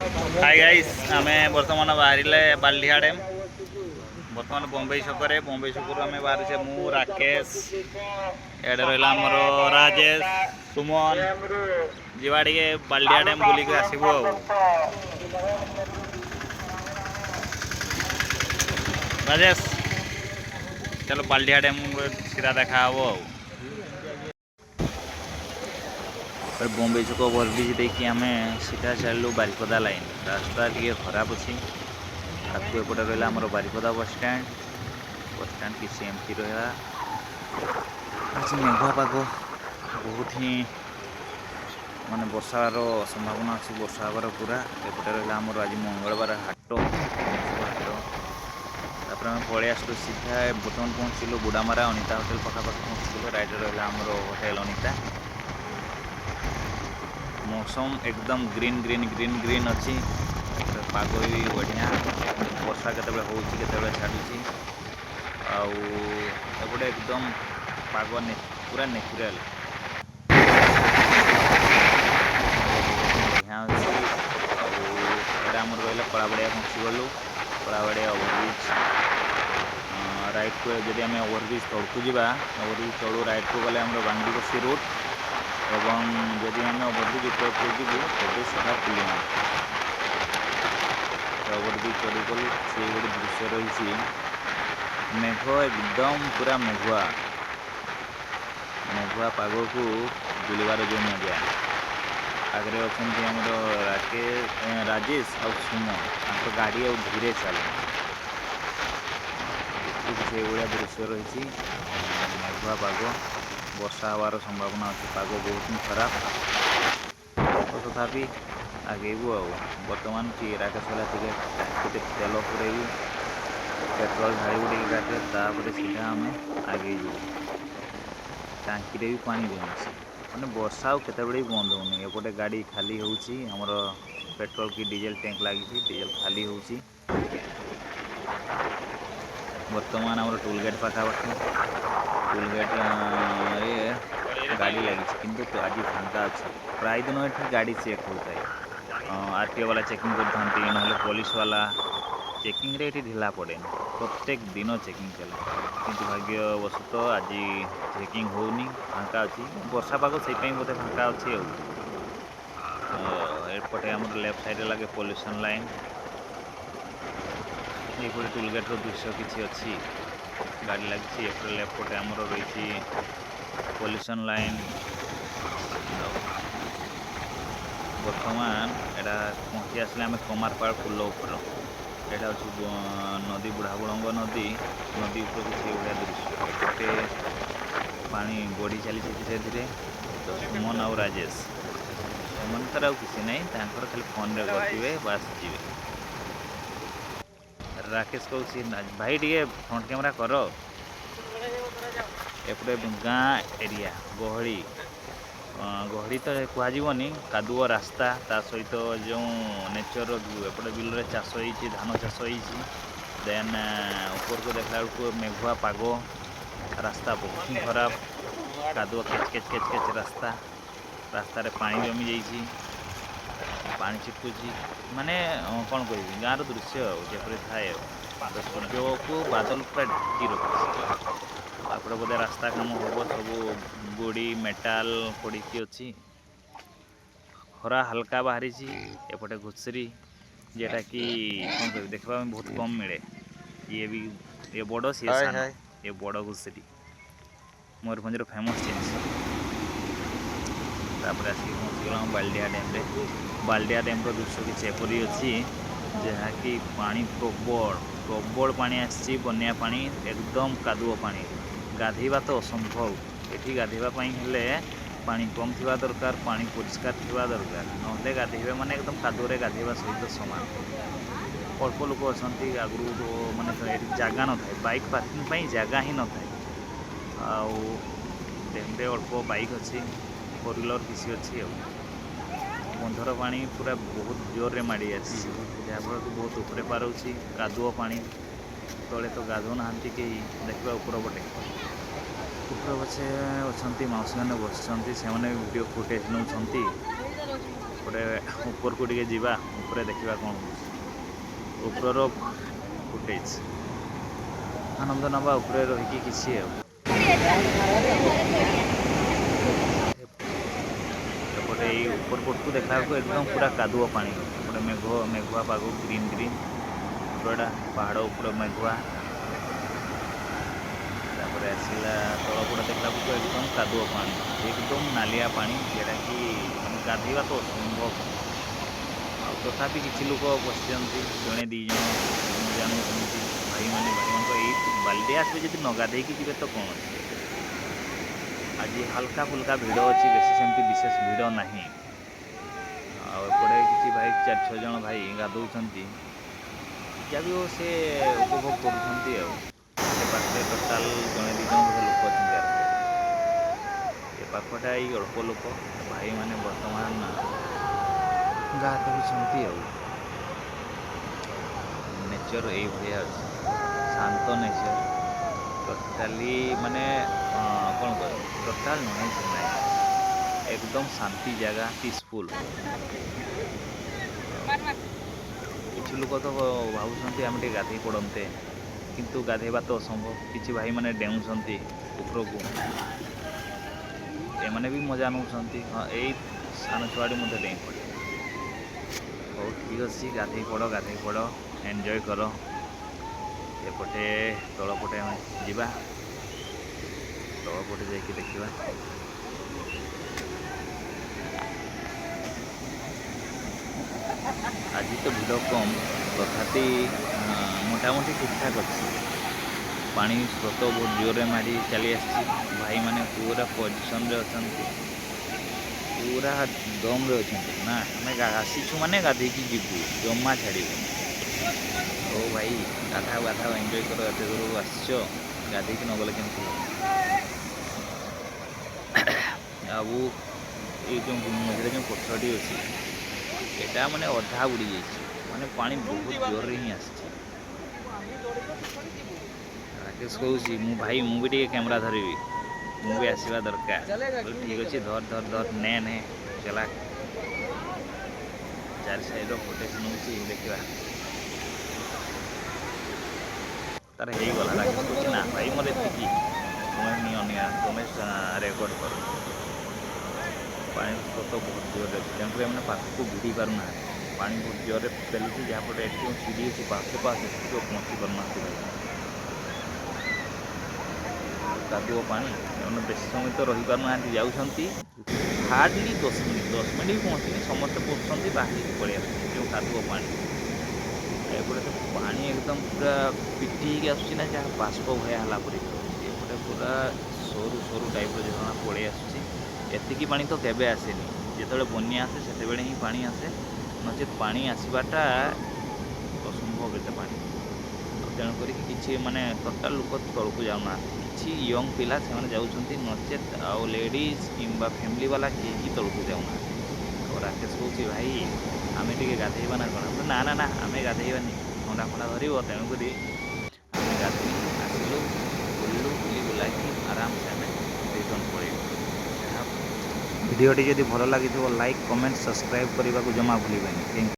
Hi guys आम बर्तमान बाहर बाल्डिहा डैम बर्तमान बम्बई छकरे बम्बई छकु आम बाहर मु राकेश एडे रहा आमर राजेश सुमन जीवा टे बाल्डिहा डैम बुलिक आसबू राजेश चलो बाल्डिहा डैम सीधा देखा फिर बम्बई छक ओवरब्रिज देखिए आम सीधा चलू बारिपदा लाइन रास्ता टे खराब अच्छी आपको एपटे रहा आमर बारिपदा बसस्टाण्ड किसी एमती रहा आज मेघुआ पाग बहुत ही माने वर्षार संभावना अच्छी वर्षा हबार पूरा एपटे रहा आमर आज मंगलवार हाट तापर आम पलि आसलु सीधा बर्तमान पहुँचलु बुड़ामारा अनिता होटेल पाखापाखि पहुँचलु राइट रहा आमर होटेल अनिता मौसम एकदम ग्रीन ग्रीन ग्रीन ग्रीन अच्छी पाग भी बढ़िया वर्षा केतबेले होउची केतबेले छाडुची आउटे एकदम पाग पूरा नेचुराल बढ़िया अच्छी आउटा आम रहा कलाबड़िया पहुँची गलु कलाबड़िया ओवरब्रिज राइट को जब आम ओवरब्रिज तड़कू जावा ओवरब्रिज तलू राइट को गले बांगीबसी रोड एवं जदि आम ओवरब्रिज उपरକୁ ଯିବୁ ତେବେ सीधा पुलिमा ओवरब्रिज चढ़ी गलु से गोटे दृश्य रही मेघ एकदम पूरा मेघुआ मेघुआ पाग को बुलवार जो मजा आगे अच्छा आमर राजेश आ सुमन गाड़ी आ धीरे चले से भाया दृश्य रही मेघुआ पाग वर्षा हबार संभावना अच्छी पाग बहुत ही खराब तथापि आगेबू बर्तमान टी राकेश वाला टे तेल पुरेबू पेट्रोल ढाड़ू टे गाड़े तापर सीधा आम आगे टांकी भी पानी देने मैंने वर्षा आते भी बंद होनी एपटे गाड़ी खाली होमर पेट्रोल की डीजेल टैंक लगी डीजेल खाली हो बर्तमान आम टोल गेट पाखापाखि टोल गेट गाड़ी लगी किंतु आज फांका अच्छे प्राय दिन ये गाड़ी चेक होता है आरटीओ वाला चेकिंग करते ना पुलिस वाला चेकिंग रे ढिला पड़े प्रत्येक दिन चेकिंग चले किंतु भाग्यवशत आज चेकिंग होनी फांका अच्छी वर्षा पाग से बोधे फांका अच्छी एपटे आम लेफ्ट साइड लगे पॉल्यूशन लाइन ये टोल गेट दृश्य किसी अच्छी गाड़ी लगी लेफ्ट पटे आमर रही पॉल्यूशन लाइन बर्तमान एटा पहुँची आसले आम कमारपाड़ पुल उपर यहाँ हूँ नदी बुढ़ाबुढ़ नदी नदी ऊपर किसी भाया दृश्य एपटे पानी बढ़ी चली धीरे धीरे तो सुमन आउ राजेश सुमन किसी ना खाली फोन रे गपे बास जी राकेश कहूँ भाई टे फ्रंट कैमेरा कर एपटे गाँ एरिया गहली गहली तो कहनी कादुओ रास्ता ता सहित जो नेचर व्यू एपटे बिल चाष हो धान चाष हो देन ऊपर को देखला बेलू मेघुआ पाग रास्ता बहुत ही खराब कादुओ केच केच केच केच रास्ता रास्तार पानी जमी जाइए पानी छिटकुची माने कौन कह गाँव दृश्य जपरी थाए सूर्य को बादल पूरा ढाकी रखी बोधे रास्ता काम हम सब गोड़ी मेटाल पड़ी अच्छी खरा हल्का बाहरी एपटे घुसरी जेटा कि कौन कह देखा बहुत कम मिले ये भी ये बड़ सी ये बड़ घुसरी मयूरभंजर फेमस जिनिस तापर आसिक पहुँचीगला बाल्डिहा डैम रे बाल्डिहा डैम दृश्य किसी एपरी अच्छी जहाँकि पानी प्रबल प्रबल पानी आसी बन्या पानी एकदम कादुओ पानी गाधेवा तो असंभव ये गाधेवाई हेले पानी कम थी दरकार पानी परिष्कार थी दरकार ना गाधे माने एकदम कादुरे गाधेवा सहित सामान अल्प लोक अच्छा आगु माने जगह न था बाइक पार्किंग जगह ही न था आउ अल्प बाइक अच्छी फोर व्हीलर किसी अच्छी बंधर पानी पूरा बहुत जोर रे माड़ी आसी जहाँफल कि बहुत उपरे पार कादुओ पानी तले तो गाधो ना कहीं देखा ऊपर पटे ऊपर पछे अच्छा मौसी मैंने बस से वीडियो फुटेज नौ ଏପଟେ ଉପରକୁ ଟିକେ ଯିବା, ଉପରେ ଦେଖିବା କ'ଣ ହେଉଛି। ଉପରର ଫୁଟେଜ ଆନନ୍ଦ ନେବା ଉପରେ ରହିକି କିଛି ଆଉ। ଏପଟେ ଏଇ ଉପର ପଟକୁ ଦେଖିଲାବେଳକୁ ଏକଦମ ପୁରା କାଦୁଅ ପାଣି, ଏପଟେ ମେଘୁଆ ପାଗ, ଗ୍ରୀନ୍ ଗ୍ରୀନ୍ ପୁରାଟା ପାହାଡ଼ ଉପରେ ମେଘୁଆ। ତାପରେ ଆସିଲା ତଳପଟ ଦେଖିଲାବେଳକୁ ଏକଦମ କାଦୁଅ ପାଣି, ଏକଦମ ନାଲିଆ ପାଣି, ଯେଉଁଟାକି ମାନେ ଗାଧୋଇବା ତ ଅସମ୍ଭବ। ଆଉ ତଥାପି କିଛି ଲୋକ ବସିଛନ୍ତି, ଜଣେ ଦୁଇ ଜଣ ମଜା ନେଉଛନ୍ତି। ଭାଇମାନଙ୍କ ଏଇ ବାଲିରେ ଆସିବେ, ଯଦି ନ ଗାଧେଇକି ଯିବେ ତ କ'ଣ ଅଛି। ଆଜି ହାଲକା ଫୁଲକା ଭିଡ଼ ଅଛି, ବେଶୀ ସେମିତି ବିଶେଷ ଭିଡ଼ ନାହିଁ। ଆଉ ଏପଟେ କିଛି ଭାଇ 4-6 ଜଣ ଭାଇ ଗାଧଉଛନ୍ତି, ଯାହା ବି ହଉ ସେ ଉପଭୋଗ କରୁଛନ୍ତି ଆଉ। ଏ ପାଖରେ ଟୋଟାଲ ଜଣେ 2 ଜଣ ବୋଧେ ଲୋକ ଅଛନ୍ତି ଆର ସାଇଡ୍। ଏ ପାଖଟା ଏଇ ଅଳ୍ପ ଲୋକ, ଭାଇମାନେ ବର୍ତ୍ତମାନ ଗାଧଉଛନ୍ତି ଆଉ। ନେଚର ଏଇଭଳିଆ ଅଛି, ଶାନ୍ତ ନେଚର ଟୋଟାଲି, ମାନେ କ'ଣ କହିବ, ଟୋଟାଲ ନଏଜ୍ ନାହିଁ, ଏକଦମ ଶାନ୍ତି ଜାଗା, ପିସଫୁଲ। କିଛି ଲୋକ ତ ଭାବୁଛନ୍ତି ଆମେ ଟିକେ ଗାଧେଇ ପଡ଼ନ୍ତେ, କିନ୍ତୁ ଗାଧେଇବା ତ ଅସମ୍ଭବ। କିଛି ଭାଇମାନେ ଡେଉଁଛନ୍ତି ଉପରକୁ, ଏମାନେ ବି ମଜା ନେଉଛନ୍ତି। ହଁ, ଏଇ ସାନ ଛୁଆଟି ମଧ୍ୟ ଡେଇଁ ପଡ଼ିବ। ହଉ ଠିକ୍ ଅଛି, ଗାଧେଇ ପଡ଼, ଏନ୍ଜୟ କର। ଏପଟେ ତଳପଟେ ଆମେ ଯିବା, ତଳପଟେ ଯାଇକି ଦେଖିବା। ଆଜି ତ ଭିଡ଼ କମ୍, ତଥାପି ମୋଟାମୋଟି ଠିକ୍ଠାକ୍ ଅଛି। ପାଣି ସ୍ରୋତ ବହୁତ ଜୋରରେ ମାଡ଼ି ଚାଲି ଆସିଛି। ଭାଇମାନେ ପୁରା ପୋଜିସନରେ ଅଛନ୍ତି, ପୁରା ଦମ୍ରେ ଅଛନ୍ତି। ନା ଆମେ ଆସିଛୁ ମାନେ ଗାଧେଇକି ଯିବୁ, ଜମା ଛାଡ଼ିବୁନି। ହଉ ଭାଇ, ଗାଧାଅ, ଏନ୍ଜୟ କର। ଏତେ ଦୂରରୁ ଆସିଛ, ଗାଧେଇକି ନ ଗଲେ କେମିତି ହେବ। ଆଉ ଏଇ ଯେଉଁ ମଝିରେ ଯେଉଁ ପଥରଟି ଅଛି, ଏଟା ମାନେ ଅଧା ବୁଡ଼ି ଯାଇଛି, ମାନେ ପାଣି ବହୁତ ଜୋରରେ ହିଁ ଆସିଛି। ରାକେଶ କହୁଛି, ମୁଁ ବି ଟିକେ କ୍ୟାମେରା ଧରିବି, ମୁଁ ବି ଆସିବା ଦରକାର। ଠିକ୍ ଅଛି, ଧର, ନେ ଚଲା। ଚାରି ସାଇଡ୍ର ଫୁଟେଜ ନେଉଛି, ଦେଖିବା। ତାର ହେଇଗଲା। ରାକେଶ କହୁଛି, ନା ଭାଇ ମୋର ଏତିକି, ତୁମେ ତୁମେ ରେକର୍ଡ କର। ପାଣିର ସ୍ରୋତ ବହୁତ ଜୋରରେ ଅଛି, ତେଣୁକରି ଏମାନେ ପାଖକୁ ଭିଡ଼ି ପାରୁନାହାନ୍ତି। ପାଣି ବହୁତ ଜୋରରେ ଚାଲୁଛି, ଯାହାଫଳରେ ଏଠି ଯେଉଁ ସିଡ଼ି ଅଛି ପାହାଚ ସେଠିକୁ ପହଞ୍ଚି ପାରୁନାହାନ୍ତି ଭାଇମାନେ। କାଦୁଅ ପାଣି, ଏମାନେ ବେଶୀ ସମୟ ତ ରହିପାରୁନାହାନ୍ତି, ଯାଉଛନ୍ତି। ହାର୍ଡଲି 10 ମିନିଟ୍ ବି ପହଞ୍ଚିନି, ସମସ୍ତେ ପଶୁଛନ୍ତି, ବାହାରିକି ପଳେଇ ଆସୁଛନ୍ତି, ଯେଉଁ କାଦୁଅ ପାଣି। ଏପଟେ ତ ପାଣି ଏକଦମ ପୁରା ପିଟି ହେଇକି ଆସୁଛି ନା, ଯାହା ବାଷ୍ପ ଭଳିଆ ହେଲା ପରିକା ହେଉଛି। ଏପଟେ ପୁରା ସରୁ ଟାଇପ୍ର ଝରଣା ପଳେଇ ଆସୁଛି। ଏତିକି ପାଣି ତ କେବେ ଆସେନି, ଯେତେବେଳେ ବନ୍ୟା ଆସେ ସେତେବେଳେ ହିଁ ପାଣି ଆସେ, ନଚେତ୍ ପାଣି ଆସିବାଟା ଅସମ୍ଭବ ଏତେ ପାଣି। ଆଉ ତେଣୁ କରିକି କିଛି ମାନେ ଟୋଟାଲ ଲୋକ ତଳକୁ ଯାଉନାହାନ୍ତି। କିଛି ୟଙ୍ଗ ପିଲା ସେମାନେ ଯାଉଛନ୍ତି, ନଚେତ୍ ଆଉ ଲେଡ଼ିଜ୍ କିମ୍ବା ଫ୍ୟାମିଲି ବାଲା କେହି ତଳକୁ ଯାଉନାହାନ୍ତି। ଆଉ ରାକେଶ କହୁଛି, ଭାଇ ଆମେ ଟିକେ ଗାଧେଇବା ନା କ'ଣ? ନା ଆମେ ଗାଧେଇବାନି, ଥଣ୍ଡା ଧରିବ। ତେଣୁକରି ଆମେ ଗାଧେଇଲୁ, ଆସିଲୁ, ବୁଲିଲୁ, ବୁଲି ବୁଲାକି ଆରାମସେ ଆମେ ରିଟର୍ନ ପଳେଇବୁ। ଭିଡ଼ିଓଟି ଯଦି ଭଲ ଲାଗିଥିବ, ଲାଇକ୍, କମେଣ୍ଟ, ସବସ୍କ୍ରାଇବ୍ କରିବାକୁ ଜମା ଭୁଲିବେନି। Thank you.